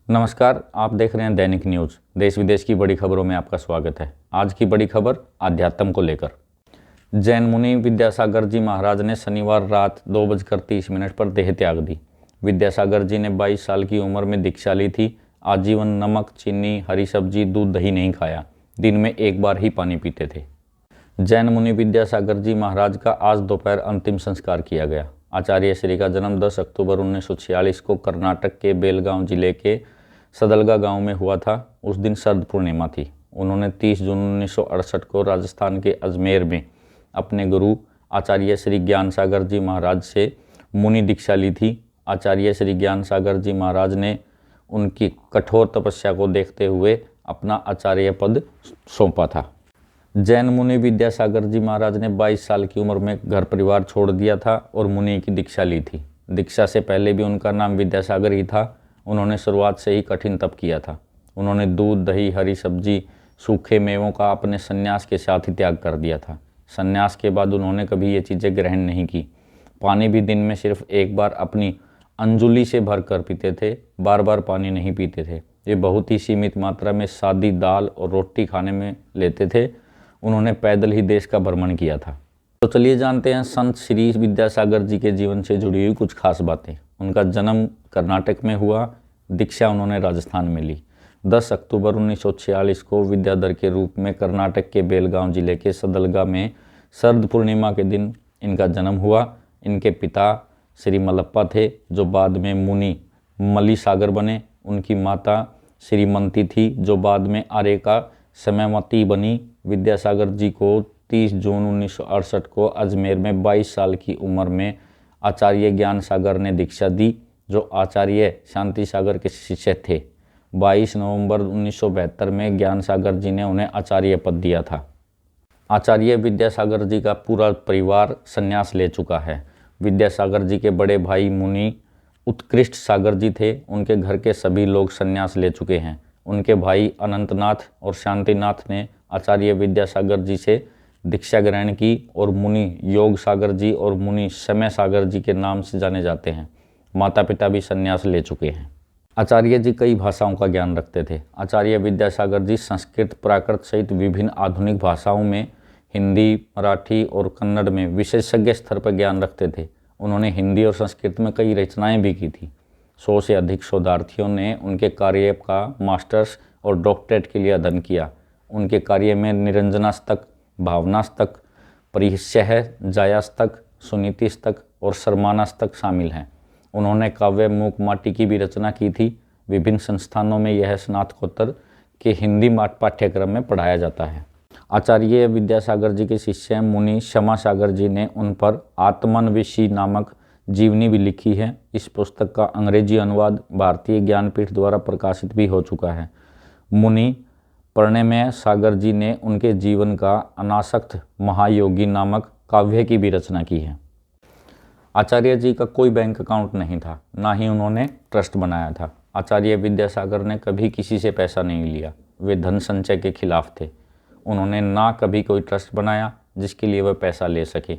नमस्कार, आप देख रहे हैं दैनिक न्यूज़। देश विदेश की बड़ी खबरों में आपका स्वागत है। आज की बड़ी खबर आध्यात्म को लेकर। जैन मुनि विद्यासागर जी महाराज ने शनिवार रात 2:30 पर देह त्याग दी। विद्यासागर जी ने 22 साल की उम्र में दीक्षा ली थी। आजीवन नमक, चीनी, हरी सब्जी, दूध, दही नहीं खाया। दिन में एक बार ही पानी पीते थे। जैन मुनि विद्यासागर जी महाराज का आज दोपहर अंतिम संस्कार किया गया। आचार्य श्री का जन्म 10 अक्टूबर 1946 को कर्नाटक के बेलगांव जिले के सदलगा गांव में हुआ था। उस दिन शरद पूर्णिमा थी। उन्होंने 30 जून 1968 को राजस्थान के अजमेर में अपने गुरु आचार्य श्री ज्ञान सागर जी महाराज से मुनि दीक्षा ली थी। आचार्य श्री ज्ञान सागर जी महाराज ने उनकी कठोर तपस्या को देखते हुए अपना आचार्य पद सौंपा था। जैन मुनि विद्यासागर जी महाराज ने 22 साल की उम्र में घर परिवार छोड़ दिया था और मुनि की दीक्षा ली थी। दीक्षा से पहले भी उनका नाम विद्यासागर ही था। उन्होंने शुरुआत से ही कठिन तप किया था। उन्होंने दूध, दही, हरी सब्जी, सूखे मेवों का अपने संन्यास के साथ ही त्याग कर दिया था। संन्यास के बाद उन्होंने कभी ये चीज़ें ग्रहण नहीं की। पानी भी दिन में सिर्फ एक बार अपनी अंजुली से भर कर पीते थे। बार बार पानी नहीं पीते थे। ये बहुत ही सीमित मात्रा में सादी दाल और रोटी खाने में लेते थे। उन्होंने पैदल ही देश का भ्रमण किया था। तो चलिए जानते हैं संत श्री विद्यासागर जी के जीवन से जुड़ी हुई कुछ खास बातें। उनका जन्म कर्नाटक में हुआ। दीक्षा उन्होंने राजस्थान में ली। 10 अक्टूबर 1946 को विद्याधर के रूप में कर्नाटक के बेलगांव जिले के सदलगा में शरद पूर्णिमा के दिन इनका जन्म हुआ। इनके पिता श्री मलप्पा थे, जो बाद में मुनि मलीसागर बने। उनकी माता श्रीमंती थी, जो बाद में आर्य का समयमती बनी। विद्यासागर जी को 30 जून 1968 को अजमेर में 22 साल की उम्र में आचार्य ज्ञान सागर ने दीक्षा दी, जो आचार्य शांति सागर के शिष्य थे। 22 नवंबर 1972 में ज्ञान सागर जी ने उन्हें आचार्य पद दिया था। आचार्य विद्यासागर जी का पूरा परिवार संन्यास ले चुका है। विद्यासागर जी के बड़े भाई मुनि उत्कृष्ट सागर जी थे। उनके घर के सभी लोग संन्यास ले चुके हैं। उनके भाई अनंतनाथ और शांतिनाथ ने आचार्य विद्यासागर जी से दीक्षा ग्रहण की और मुनि योग सागर जी और मुनि समय सागर जी के नाम से जाने जाते हैं। माता पिता भी संन्यास ले चुके हैं। आचार्य जी कई भाषाओं का ज्ञान रखते थे। आचार्य विद्यासागर जी संस्कृत, प्राकृत सहित विभिन्न आधुनिक भाषाओं में हिंदी, मराठी और कन्नड़ में विशेषज्ञ स्तर पर ज्ञान रखते थे। उन्होंने हिंदी और संस्कृत में कई रचनाएं भी की थी। 100 से अधिक शोधार्थियों ने उनके कार्य का मास्टर्स और डॉक्टरेट के लिए अध्ययन किया। उनके कार्य में निरंजनास्तक, भावनास्तक, परिस्यह, जायास्तक, सुनीतिस्तक और शर्मानास्तक शामिल हैं। उन्होंने काव्य मूक माटी की भी रचना की थी। विभिन्न संस्थानों में यह स्नातकोत्तर के हिंदी पाठ्यक्रम में पढ़ाया जाता है। आचार्य विद्यासागर जी के शिष्य मुनि क्षमा सागर जी ने उन पर आत्मन्वेषी नामक जीवनी भी लिखी है। इस पुस्तक का अंग्रेजी अनुवाद भारतीय ज्ञानपीठ द्वारा प्रकाशित भी हो चुका है। मुनि प्रणयमय सागर जी ने उनके जीवन का अनासक्त महायोगी नामक काव्य की भी रचना की है। आचार्य जी का कोई बैंक अकाउंट नहीं था, ना ही उन्होंने ट्रस्ट बनाया था। आचार्य विद्यासागर ने कभी किसी से पैसा नहीं लिया। वे धन संचय के खिलाफ थे। उन्होंने ना कभी कोई ट्रस्ट बनाया जिसके लिए वह पैसा ले सके,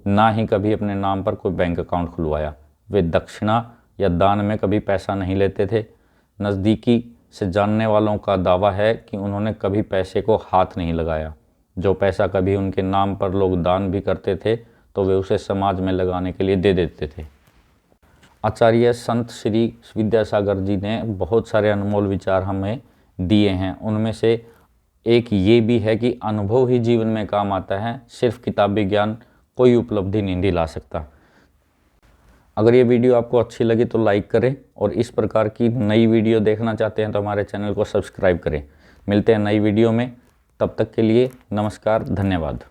ना ही कभी अपने नाम पर कोई बैंक अकाउंट खुलवाया। वे दक्षिणा या दान में कभी पैसा नहीं लेते थे। नज़दीकी से जानने वालों का दावा है कि उन्होंने कभी पैसे को हाथ नहीं लगाया। जो पैसा कभी उनके नाम पर लोग दान भी करते थे तो वे उसे समाज में लगाने के लिए दे देते थे। आचार्य संत श्री विद्यासागर जी ने बहुत सारे अनमोल विचार हमें दिए हैं। उनमें से एक ये भी है कि अनुभव ही जीवन में काम आता है। सिर्फ किताबी ज्ञान कोई उपलब्धि नहीं दिला सकता। अगर ये वीडियो आपको अच्छी लगी तो लाइक करें और इस प्रकार की नई वीडियो देखना चाहते हैं तो हमारे चैनल को सब्सक्राइब करें। मिलते हैं नई वीडियो में। तब तक के लिए नमस्कार, धन्यवाद।